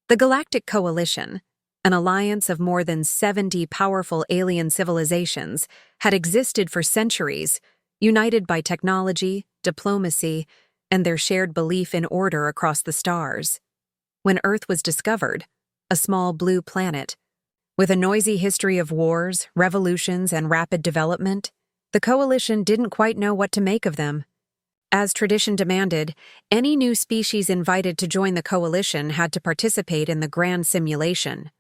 The Galactic Coalition, an alliance of more than 70 powerful alien civilizations, had existed for centuries, united by technology, diplomacy, and their shared belief in order across the stars. When Earth was discovered, a small blue planet, with a noisy history of wars, revolutions, and rapid development, the Coalition didn't quite know what to make of them. As tradition demanded, any new species invited to join the Coalition had to participate in the Grand Simulation,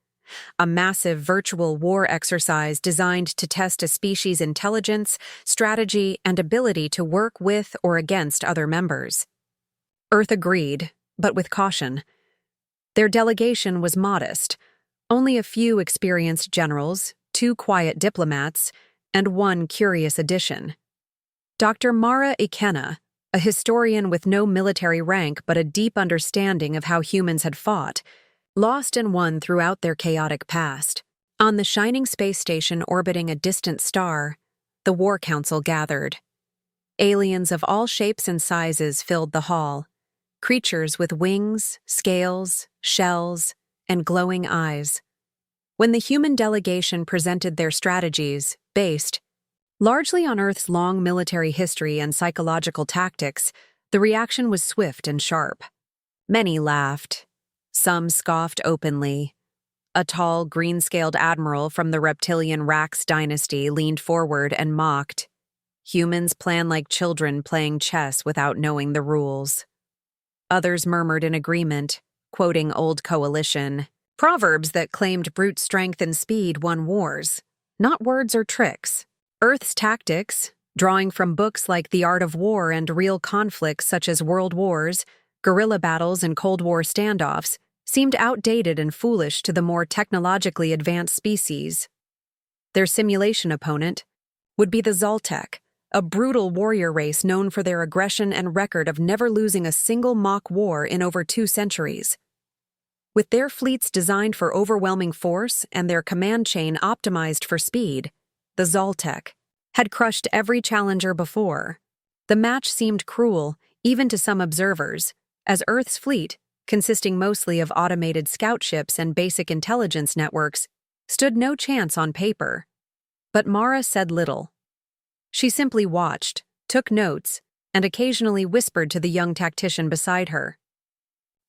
a massive virtual war exercise designed to test a species' intelligence, strategy, and ability to work with or against other members. Earth agreed, but with caution. Their delegation was modest, only a few experienced generals, 2 quiet diplomats, and 1 curious addition. Dr. Mara Ikenna, a historian with no military rank but a deep understanding of how humans had fought, lost and won throughout their chaotic past. On the shining space station orbiting a distant star, the War Council gathered. Aliens of all shapes and sizes filled the hall, creatures with wings, scales, shells, and glowing eyes. When the human delegation presented their strategies, based largely on Earth's long military history and psychological tactics, the reaction was swift and sharp. Many laughed. Some scoffed openly. A tall, green-scaled admiral from the reptilian Rax dynasty leaned forward and mocked. Humans plan like children playing chess without knowing the rules. Others murmured in agreement, quoting old Coalition proverbs that claimed brute strength and speed won wars, not words or tricks. Earth's tactics, drawing from books like The Art of War and real conflicts such as world wars, guerrilla battles, and Cold War standoffs, seemed outdated and foolish to the more technologically advanced species. Their simulation opponent would be the Zoltec, a brutal warrior race known for their aggression and record of never losing a single mock war in over 2 centuries. With their fleets designed for overwhelming force and their command chain optimized for speed, the Zoltec had crushed every challenger before. The match seemed cruel, even to some observers, as Earth's fleet, consisting mostly of automated scout ships and basic intelligence networks, stood no chance on paper. But Mara said little. She simply watched, took notes, and occasionally whispered to the young tactician beside her.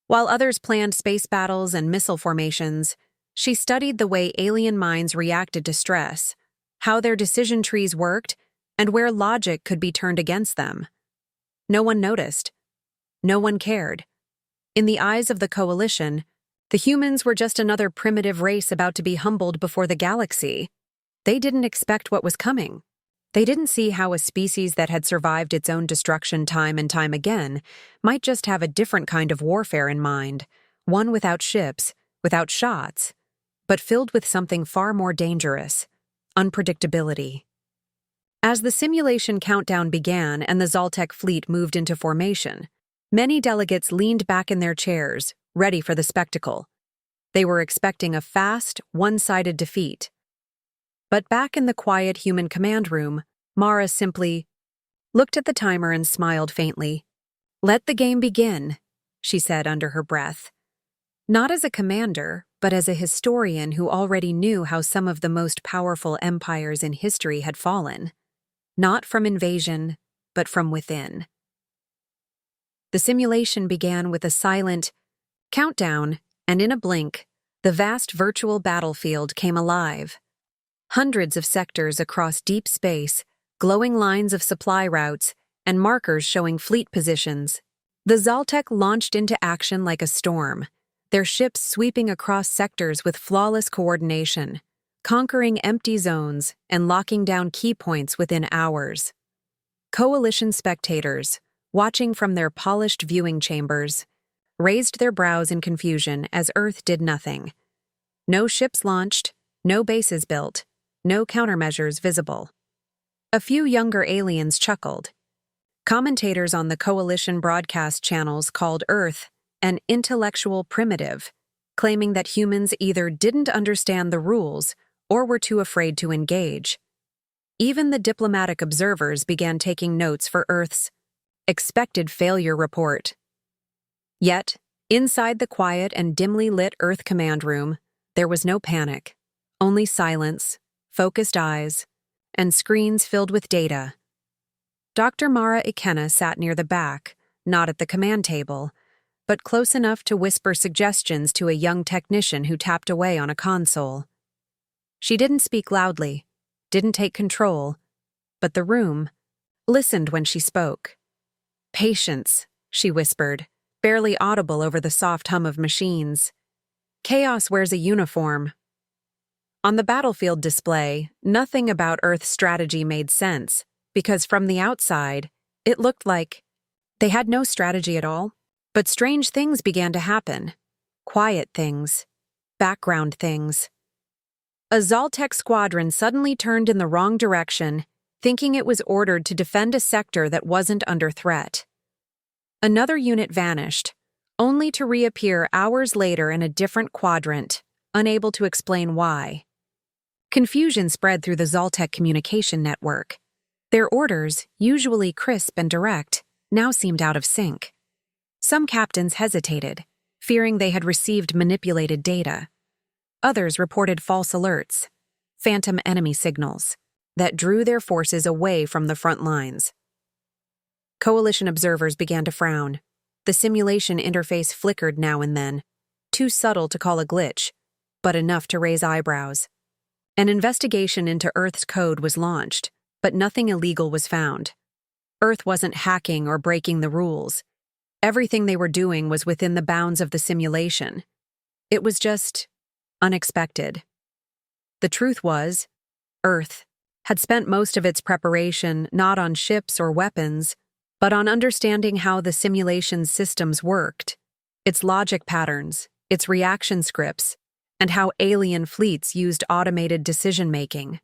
While others planned space battles and missile formations, she studied the way alien minds reacted to stress, how their decision trees worked, and where logic could be turned against them. No one noticed. No one cared. In the eyes of the Coalition, the humans were just another primitive race about to be humbled before the galaxy. They didn't expect what was coming. They didn't see how a species that had survived its own destruction time and time again might just have a different kind of warfare in mind, one without ships, without shots, but filled with something far more dangerous: unpredictability. As the simulation countdown began and the Zoltec fleet moved into formation, many delegates leaned back in their chairs, ready for the spectacle. They were expecting a fast, one-sided defeat. But back in the quiet human command room, Mara simply looked at the timer and smiled faintly. "Let the game begin," she said under her breath. Not as a commander, but as a historian who already knew how some of the most powerful empires in history had fallen. Not from invasion, but from within. The simulation began with a silent countdown, and in a blink, the vast virtual battlefield came alive. Hundreds of sectors across deep space, glowing lines of supply routes, and markers showing fleet positions. The Zoltec launched into action like a storm, their ships sweeping across sectors with flawless coordination, conquering empty zones and locking down key points within hours. Coalition spectators, watching from their polished viewing chambers, raised their brows in confusion as Earth did nothing. No ships launched, no bases built, no countermeasures visible. A few younger aliens chuckled. Commentators on the Coalition broadcast channels called Earth an intellectual primitive, claiming that humans either didn't understand the rules or were too afraid to engage. Even the diplomatic observers began taking notes for Earth's expected failure report. Yet, Inside the quiet and dimly lit Earth command room, there was no panic, only silence, focused eyes, and screens filled with data. Dr. Mara Ikenna sat near the back, not at the command table, but close enough to whisper suggestions to a young technician who tapped away on a console. She didn't speak loudly, didn't take control, but the room listened when she spoke. "Patience," she whispered, barely audible over the soft hum of machines. "Chaos wears a uniform." On the battlefield display, nothing about Earth's strategy made sense, because from the outside, it looked like they had no strategy at all. But strange things began to happen. Quiet things. Background things. A Zaltec squadron suddenly turned in the wrong direction, thinking it was ordered to defend a sector that wasn't under threat. Another unit vanished, only to reappear hours later in a different quadrant, unable to explain why. Confusion spread through the Zaltec communication network. Their orders, usually crisp and direct, now seemed out of sync. Some captains hesitated, fearing they had received manipulated data. Others reported false alerts, phantom enemy signals, that drew their forces away from the front lines. Coalition observers began to frown. The simulation interface flickered now and then, too subtle to call a glitch, but enough to raise eyebrows. An investigation into Earth's code was launched, but nothing illegal was found. Earth wasn't hacking or breaking the rules. Everything they were doing was within the bounds of the simulation. It was just unexpected. The truth was, Earth had spent most of its preparation not on ships or weapons, but on understanding how the simulation's systems worked, its logic patterns, its reaction scripts, and how alien fleets used automated decision-making.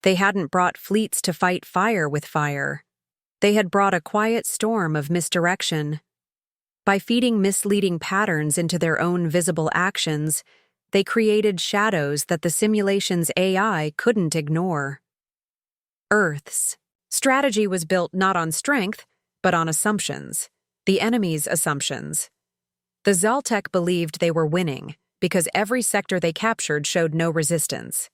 They hadn't brought fleets to fight fire with fire. They had brought a quiet storm of misdirection. By feeding misleading patterns into their own visible actions, they created shadows that the simulation's AI couldn't ignore. Earth's strategy was built not on strength, but on assumptions, the enemy's assumptions. The Zaltec believed they were winning because every sector they captured showed no resistance.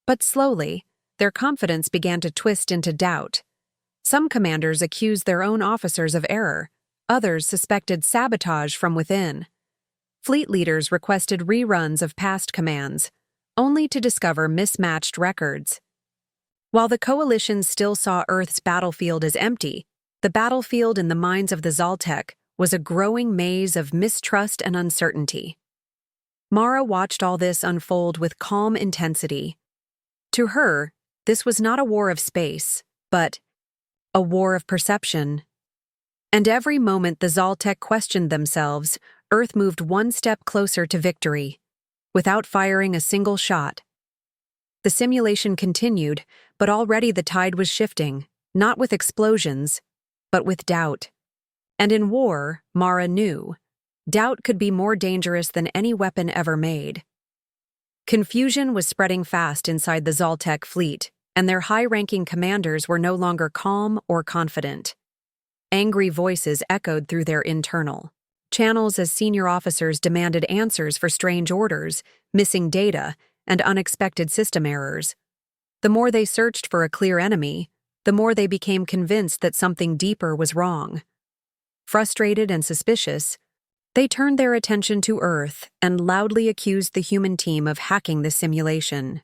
But slowly, their confidence began to twist into doubt. Some commanders accused their own officers of error. Others suspected sabotage from within. Fleet leaders requested reruns of past commands, only to discover mismatched records. While the coalition still saw Earth's battlefield as empty, the battlefield in the minds of the Zaltec was a growing maze of mistrust and uncertainty. Mara watched all this unfold with calm intensity. To her, this was not a war of space, but a war of perception. And every moment the Zaltec questioned themselves, Earth moved one step closer to victory, without firing a single shot. The simulation continued, but already the tide was shifting, not with explosions, but with doubt. And in war, Mara knew, doubt could be more dangerous than any weapon ever made. Confusion was spreading fast inside the Zaltec fleet, and their high-ranking commanders were no longer calm or confident. Angry voices echoed through their internal channels as senior officers demanded answers for strange orders, missing data, and unexpected system errors. The more they searched for a clear enemy, the more they became convinced that something deeper was wrong. Frustrated and suspicious, they turned their attention to Earth and loudly accused the human team of hacking the simulation.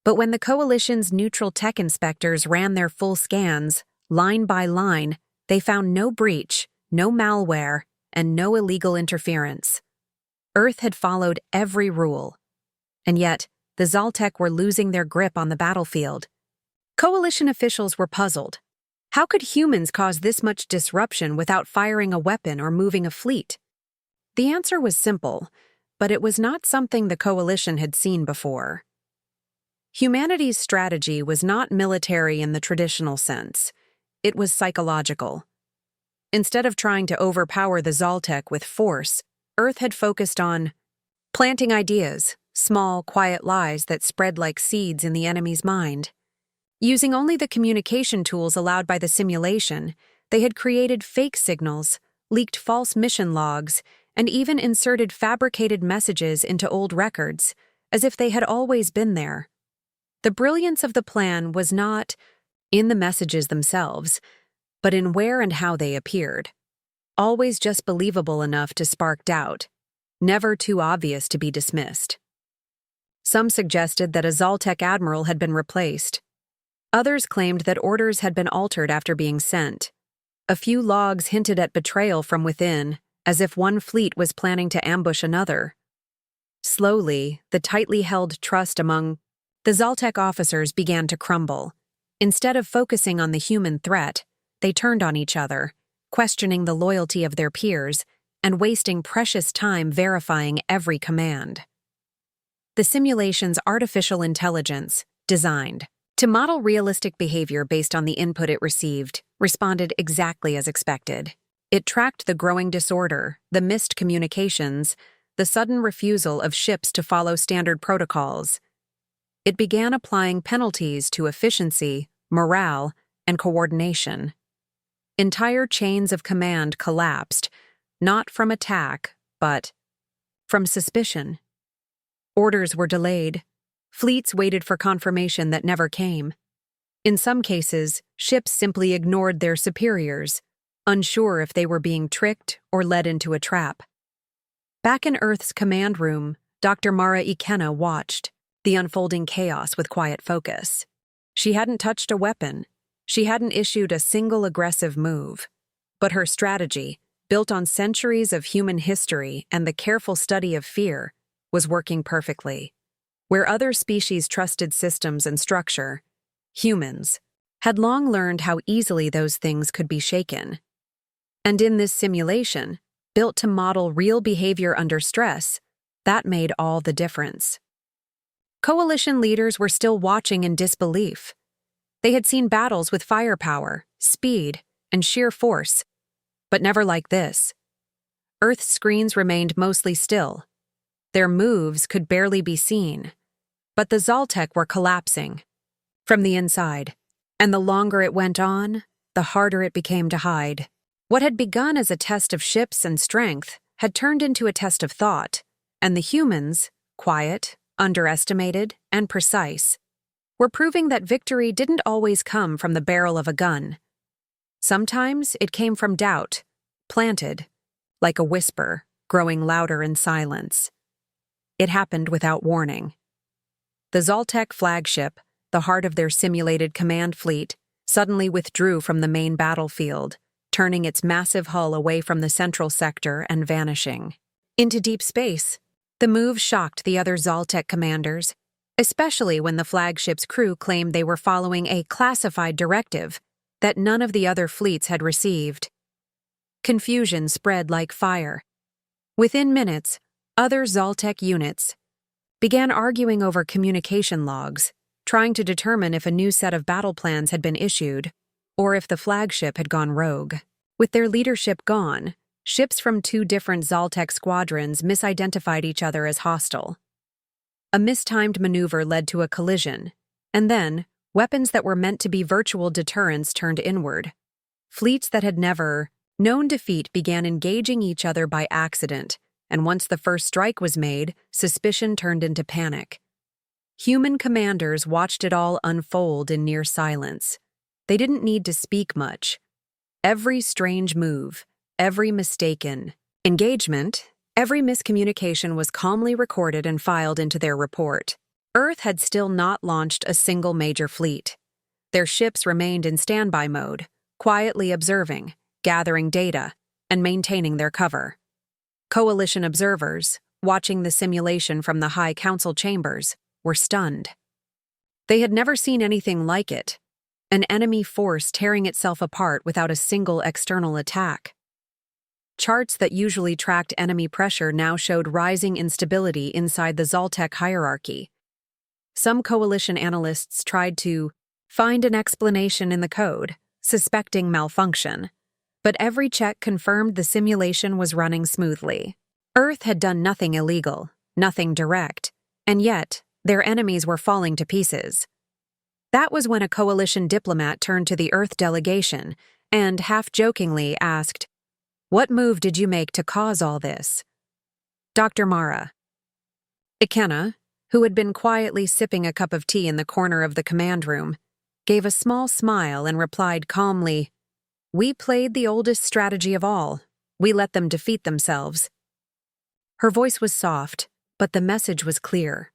But when the Coalition's neutral tech inspectors ran their full scans, line by line, they found no breach, no malware, and no illegal interference. Earth had followed every rule. And yet, the Zaltec were losing their grip on the battlefield. Coalition officials were puzzled. How could humans cause this much disruption without firing a weapon or moving a fleet? The answer was simple, but it was not something the Coalition had seen before. Humanity's strategy was not military in the traditional sense. It was psychological. Instead of trying to overpower the Zaltec with force, Earth had focused on planting ideas, small, quiet lies that spread like seeds in the enemy's mind. Using only the communication tools allowed by the simulation, they had created fake signals, leaked false mission logs, and even inserted fabricated messages into old records, as if they had always been there. The brilliance of the plan was not in the messages themselves, but in where and how they appeared. Always just believable enough to spark doubt, never too obvious to be dismissed. Some suggested that a Zoltec admiral had been replaced. Others claimed that orders had been altered after being sent. A few logs hinted at betrayal from within, as if one fleet was planning to ambush another. Slowly, the tightly held trust among the Zoltec officers began to crumble. Instead of focusing on the human threat, they turned on each other, questioning the loyalty of their peers and wasting precious time verifying every command. The simulation's artificial intelligence, designed to model realistic behavior based on the input it received, responded exactly as expected. It tracked the growing disorder, the missed communications, the sudden refusal of ships to follow standard protocols. It began applying penalties to efficiency, morale, and coordination. Entire chains of command collapsed, not from attack, but from suspicion. Orders were delayed. Fleets waited for confirmation that never came. In some cases, ships simply ignored their superiors, unsure if they were being tricked or led into a trap. Back in Earth's command room, Dr. Mara Ikenna watched the unfolding chaos with quiet focus. She hadn't touched a weapon. She hadn't issued a single aggressive move. But her strategy, built on centuries of human history and the careful study of fear, was working perfectly. Where other species trusted systems and structure, humans had long learned how easily those things could be shaken. And in this simulation, built to model real behavior under stress, that made all the difference. Coalition leaders were still watching in disbelief. They had seen battles with firepower, speed, and sheer force, but never like this. Earth's screens remained mostly still. Their moves could barely be seen, but the Zoltec were collapsing from the inside, and the longer it went on, the harder it became to hide. What had begun as a test of ships and strength had turned into a test of thought, and the humans, quiet, underestimated, and precise, were proving that victory didn't always come from the barrel of a gun. Sometimes it came from doubt, planted, like a whisper, growing louder in silence. It happened without warning. The Zoltec flagship, the heart of their simulated command fleet, suddenly withdrew from the main battlefield, turning its massive hull away from the central sector and vanishing into deep space. The move shocked the other Zoltec commanders, especially when the flagship's crew claimed they were following a classified directive that none of the other fleets had received. Confusion spread like fire. Within minutes, other Zoltec units began arguing over communication logs, trying to determine if a new set of battle plans had been issued or if the flagship had gone rogue. With their leadership gone, ships from two different Zoltec squadrons misidentified each other as hostile. A mistimed maneuver led to a collision, and then, weapons that were meant to be virtual deterrents turned inward. Fleets that had never known defeat began engaging each other by accident, and once the first strike was made, suspicion turned into panic. Human commanders watched it all unfold in near silence. They didn't need to speak much. Every strange move, every mistaken engagement, every miscommunication was calmly recorded and filed into their report. Earth had still not launched a single major fleet. Their ships remained in standby mode, quietly observing, gathering data, and maintaining their cover. Coalition observers, watching the simulation from the High Council chambers, were stunned. They had never seen anything like it, an enemy force tearing itself apart without a single external attack. Charts that usually tracked enemy pressure now showed rising instability inside the Zoltec hierarchy. Some coalition analysts tried to find an explanation in the code, suspecting malfunction, but every check confirmed the simulation was running smoothly. Earth had done nothing illegal, nothing direct, and yet their enemies were falling to pieces. That was when a coalition diplomat turned to the Earth delegation and, half-jokingly, asked, What move did you make to cause all this? Dr. Mara. Ikenna, who had been quietly sipping a cup of tea in the corner of the command room, gave a small smile and replied calmly, "We played the oldest strategy of all. We let them defeat themselves." Her voice was soft, but the message was clear.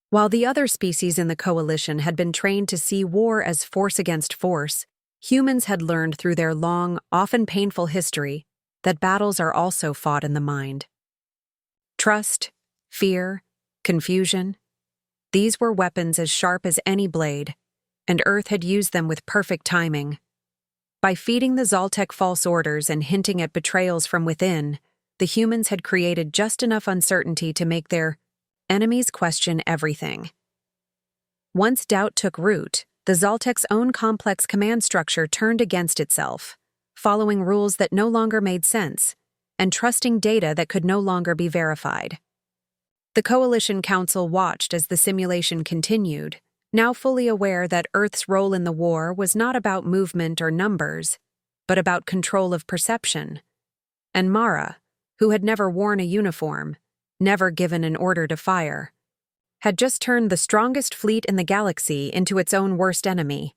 While the other species in the coalition had been trained to see war as force against force, humans had learned through their long, often painful history that battles are also fought in the mind. Trust, fear, confusion. These were weapons as sharp as any blade, and Earth had used them with perfect timing. By feeding the Zoltec false orders and hinting at betrayals from within, the humans had created just enough uncertainty to make their enemies question everything. Once doubt took root, the Zoltec's own complex command structure turned against itself, following rules that no longer made sense, and trusting data that could no longer be verified. The Coalition Council watched as the simulation continued, now fully aware that Earth's role in the war was not about movement or numbers, but about control of perception. And Mara, who had never worn a uniform, never given an order to fire, had just turned the strongest fleet in the galaxy into its own worst enemy.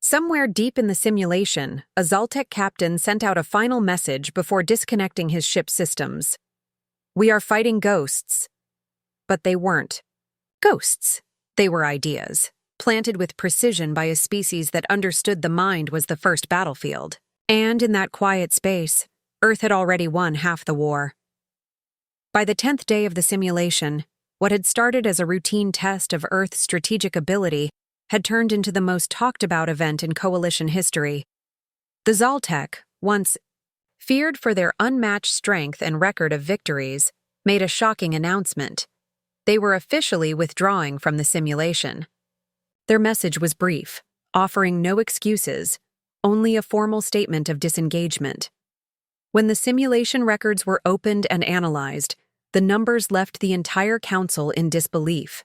Somewhere deep in the simulation, a Zoltec captain sent out a final message before disconnecting his ship's systems. "We are fighting ghosts." But they weren't ghosts. They were ideas, planted with precision by a species that understood the mind was the first battlefield. And in that quiet space, Earth had already won half the war. By the 10th day of the simulation, what had started as a routine test of Earth's strategic ability had turned into the most talked-about event in Coalition history. The Zoltec, once feared for their unmatched strength and record of victories, made a shocking announcement. They were officially withdrawing from the simulation. Their message was brief, offering no excuses, only a formal statement of disengagement. When the simulation records were opened and analyzed, the numbers left the entire council in disbelief.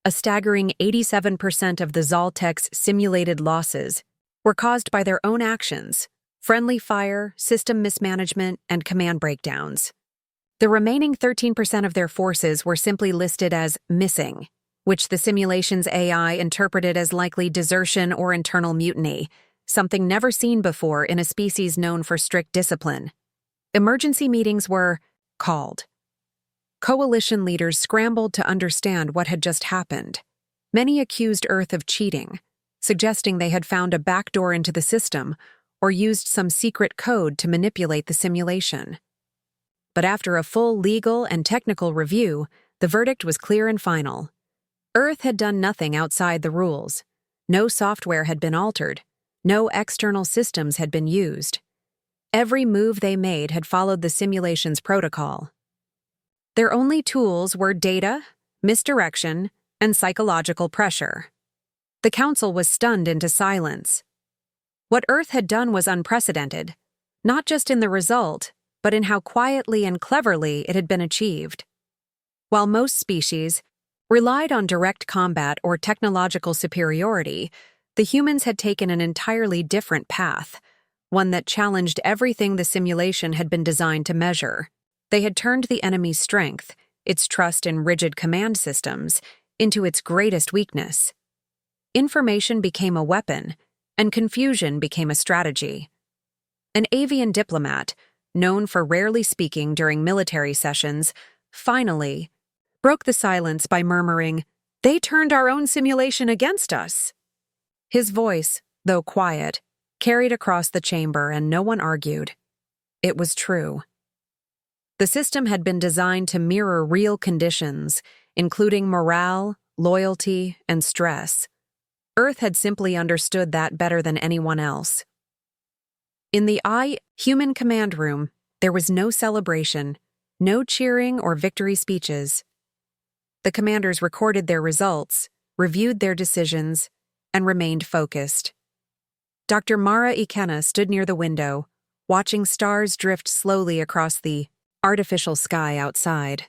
A staggering 87% of the Zoltec's simulated losses were caused by their own actions, friendly fire, system mismanagement, and command breakdowns. The remaining 13% of their forces were simply listed as missing, which the simulation's AI interpreted as likely desertion or internal mutiny, something never seen before in a species known for strict discipline. Emergency meetings were called. Coalition leaders scrambled to understand what had just happened. Many accused Earth of cheating, suggesting they had found a backdoor into the system or used some secret code to manipulate the simulation. But after a full legal and technical review, the verdict was clear and final. Earth had done nothing outside the rules. No software had been altered. No external systems had been used. Every move they made had followed the simulation's protocol. Their only tools were data, misdirection, and psychological pressure. The council was stunned into silence. What Earth had done was unprecedented, not just in the result, but in how quietly and cleverly it had been achieved. While most species relied on direct combat or technological superiority, the humans had taken an entirely different path, one that challenged everything the simulation had been designed to measure. They had turned the enemy's strength, its trust in rigid command systems, into its greatest weakness. Information became a weapon, and confusion became a strategy. An avian diplomat, known for rarely speaking during military sessions, finally broke the silence by murmuring, "They turned our own simulation against us." His voice, though quiet, carried across the chamber and no one argued. It was true. The system had been designed to mirror real conditions, including morale, loyalty, and stress. Earth had simply understood that better than anyone else. In the human command room, there was no celebration, no cheering or victory speeches. The commanders recorded their results, reviewed their decisions, and remained focused. Dr. Mara Ikenna stood near the window, watching stars drift slowly across the artificial sky outside.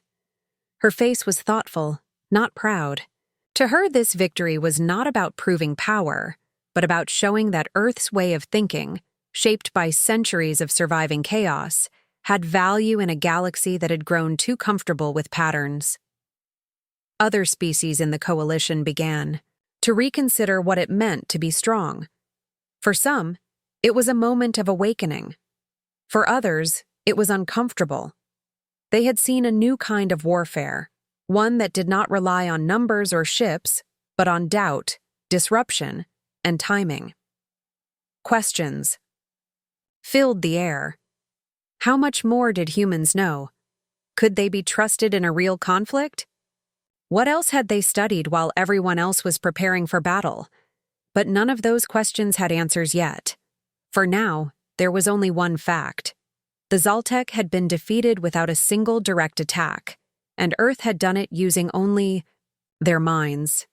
Her face was thoughtful, not proud. To her, this victory was not about proving power, but about showing that Earth's way of thinking, shaped by centuries of surviving chaos, had value in a galaxy that had grown too comfortable with patterns. Other species in the coalition began to reconsider what it meant to be strong. For some, it was a moment of awakening. For others, it was uncomfortable. They had seen a new kind of warfare, one that did not rely on numbers or ships, but on doubt, disruption, and timing. Questions filled the air. How much more did humans know? Could they be trusted in a real conflict? What else had they studied while everyone else was preparing for battle? But none of those questions had answers yet. For now, there was only one fact. The Zaltec had been defeated without a single direct attack, and Earth had done it using only their minds.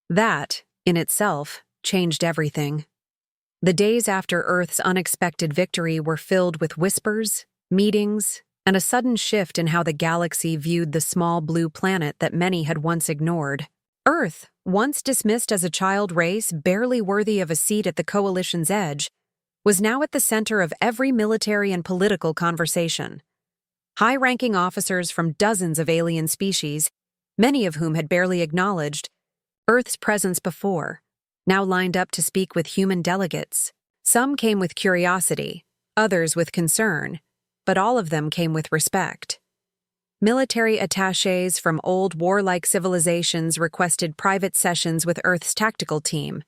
That, in itself, changed everything. The days after Earth's unexpected victory were filled with whispers, meetings, and a sudden shift in how the galaxy viewed the small blue planet that many had once ignored. Earth, once dismissed as a child race barely worthy of a seat at the coalition's edge, was now at the center of every military and political conversation. High-ranking officers from dozens of alien species, many of whom had barely acknowledged Earth's presence before, now lined up to speak with human delegates. Some came with curiosity, others with concern, but all of them came with respect. Military attachés from old warlike civilizations requested private sessions with Earth's tactical team,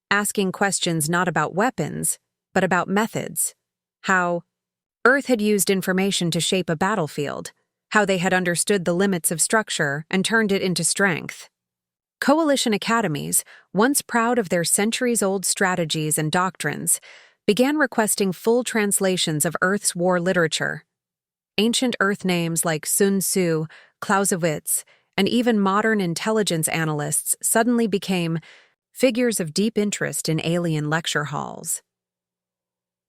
asking questions not about weapons, but about methods. How Earth had used information to shape a battlefield, how they had understood the limits of structure and turned it into strength. Coalition academies, once proud of their centuries-old strategies and doctrines, began requesting full translations of Earth's war literature. Ancient Earth names like Sun Tzu, Clausewitz, and even modern intelligence analysts suddenly became figures of deep interest in alien lecture halls.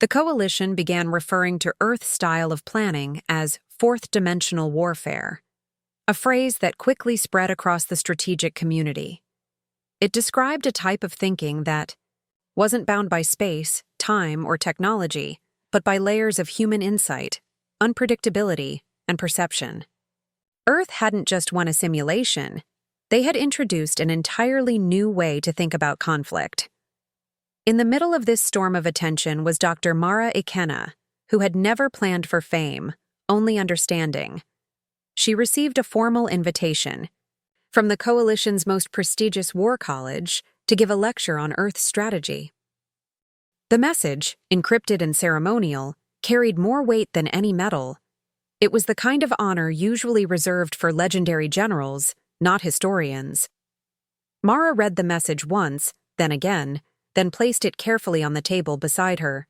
The coalition began referring to Earth's style of planning as fourth-dimensional warfare, a phrase that quickly spread across the strategic community. It described a type of thinking that wasn't bound by space, time, or technology, but by layers of human insight, unpredictability, and perception. Earth hadn't just won a simulation, they had introduced an entirely new way to think about conflict. In the middle of this storm of attention was Dr. Mara Ikenna, who had never planned for fame, only understanding. She received a formal invitation from the coalition's most prestigious war college to give a lecture on Earth's strategy. The message, encrypted and ceremonial, carried more weight than any medal. It was the kind of honor usually reserved for legendary generals, not historians. Mara read the message once, then again, then placed it carefully on the table beside her.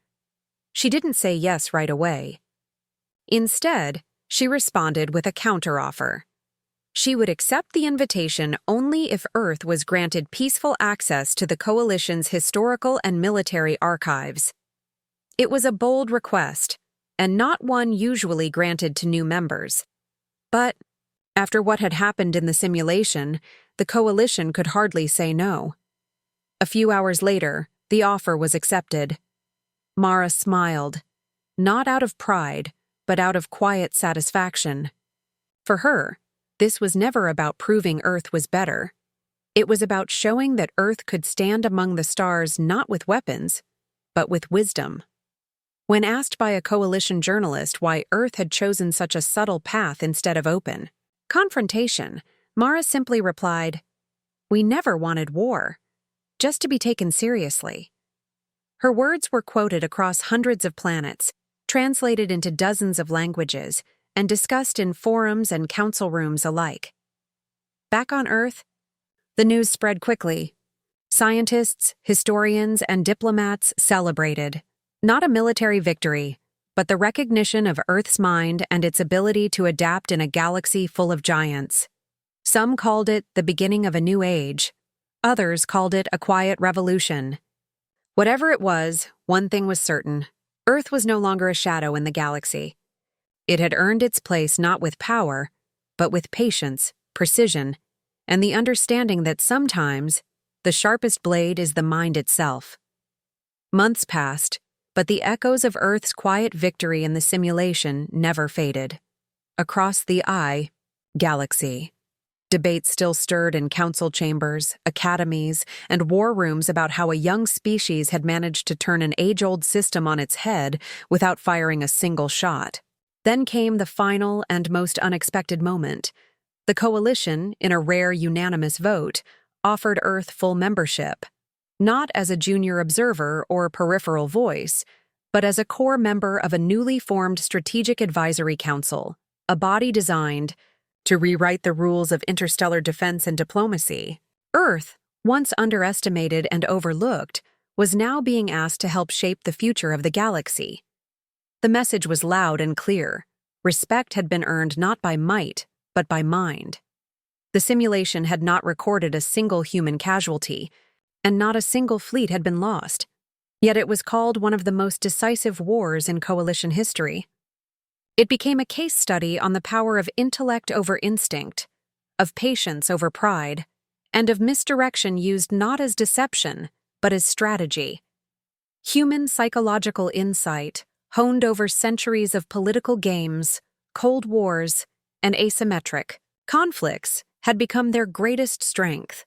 She didn't say yes right away. Instead, she responded with a counteroffer. She would accept the invitation only if Earth was granted peaceful access to the coalition's historical and military archives. It was a bold request, and not one usually granted to new members. But, after what had happened in the simulation, the coalition could hardly say no. A few hours later, the offer was accepted. Mara smiled, not out of pride, but out of quiet satisfaction. For her, this was never about proving Earth was better. It was about showing that Earth could stand among the stars not with weapons, but with wisdom. When asked by a coalition journalist why Earth had chosen such a subtle path instead of open confrontation, Mara simply replied, "We never wanted war, just to be taken seriously." Her words were quoted across hundreds of planets, translated into dozens of languages, and discussed in forums and council rooms alike. Back on Earth, the news spread quickly. Scientists, historians, and diplomats celebrated, not a military victory, but the recognition of Earth's mind and its ability to adapt in a galaxy full of giants. Some called it the beginning of a new age. Others called it a quiet revolution. Whatever it was, one thing was certain. Earth was no longer a shadow in the galaxy. It had earned its place not with power, but with patience, precision, and the understanding that sometimes the sharpest blade is the mind itself. Months passed, But the echoes of Earth's quiet victory in the simulation never faded. Across the galaxy, debates still stirred in council chambers, academies, and war rooms about how a young species had managed to turn an age-old system on its head without firing a single shot. Then came the final and most unexpected moment. The coalition, in a rare unanimous vote, offered Earth full membership, not as a junior observer or peripheral voice, but as a core member of a newly formed Strategic Advisory Council, a body designed to rewrite the rules of interstellar defense and diplomacy. Earth, once underestimated and overlooked, was now being asked to help shape the future of the galaxy. The message was loud and clear. Respect had been earned not by might, but by mind. The simulation had not recorded a single human casualty, and not a single fleet had been lost. Yet it was called one of the most decisive wars in coalition history. It became a case study on the power of intellect over instinct, of patience over pride, and of misdirection used not as deception, but as strategy. Human psychological insight, honed over centuries of political games, cold wars, and asymmetric conflicts, had become their greatest strength.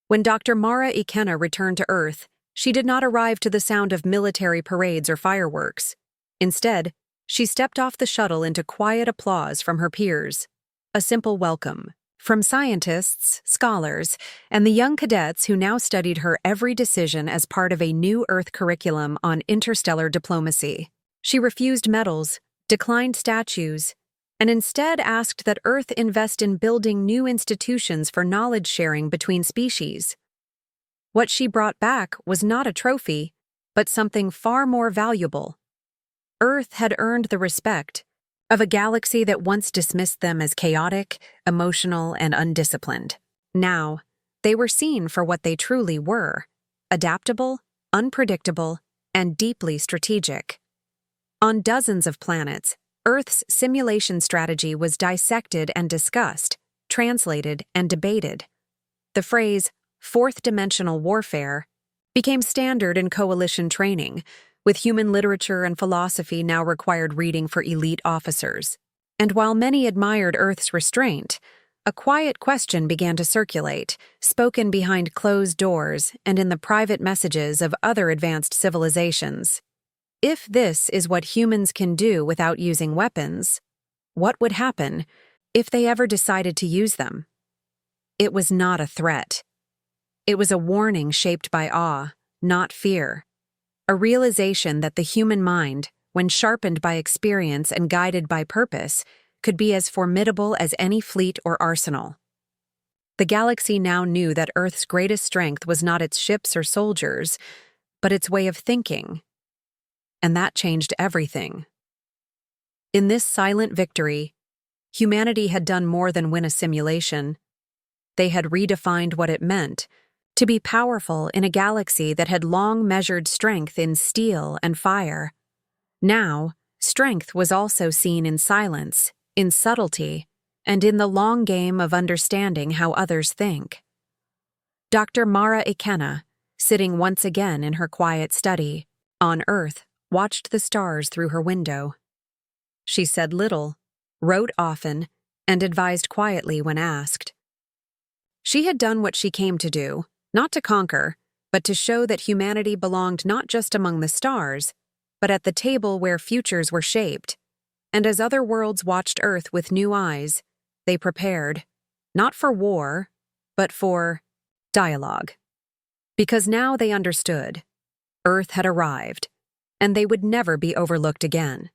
When Dr. Mara Ikenna returned to Earth, she did not arrive to the sound of military parades or fireworks. Instead, she stepped off the shuttle into quiet applause from her peers, a simple welcome from scientists, scholars, and the young cadets who now studied her every decision as part of a new Earth curriculum on interstellar diplomacy. She refused medals, declined statues, and instead asked that Earth invest in building new institutions for knowledge sharing between species. What she brought back was not a trophy, but something far more valuable. Earth had earned the respect of a galaxy that once dismissed them as chaotic, emotional, and undisciplined. Now, they were seen for what they truly were: adaptable, unpredictable, and deeply strategic. On dozens of planets, Earth's simulation strategy was dissected and discussed, translated and debated. The phrase, fourth-dimensional warfare, became standard in coalition training, with human literature and philosophy now required reading for elite officers. And while many admired Earth's restraint, a quiet question began to circulate, spoken behind closed doors and in the private messages of other advanced civilizations. If this is what humans can do without using weapons, what would happen if they ever decided to use them? It was not a threat. It was a warning shaped by awe, not fear. A realization that the human mind, when sharpened by experience and guided by purpose, could be as formidable as any fleet or arsenal. The galaxy now knew that Earth's greatest strength was not its ships or soldiers, but its way of thinking. And that changed everything. In this silent victory, humanity had done more than win a simulation. They had redefined what it meant to be powerful in a galaxy that had long measured strength in steel and fire. Now, strength was also seen in silence, in subtlety, and in the long game of understanding how others think. Dr. Mara Ikenna, sitting once again in her quiet study, on Earth, watched the stars through her window. She said little, wrote often, and advised quietly when asked. She had done what she came to do, not to conquer, but to show that humanity belonged not just among the stars, but at the table where futures were shaped. And as other worlds watched Earth with new eyes, they prepared, not for war, but for dialogue. Because now they understood. Earth had arrived, and they would never be overlooked again.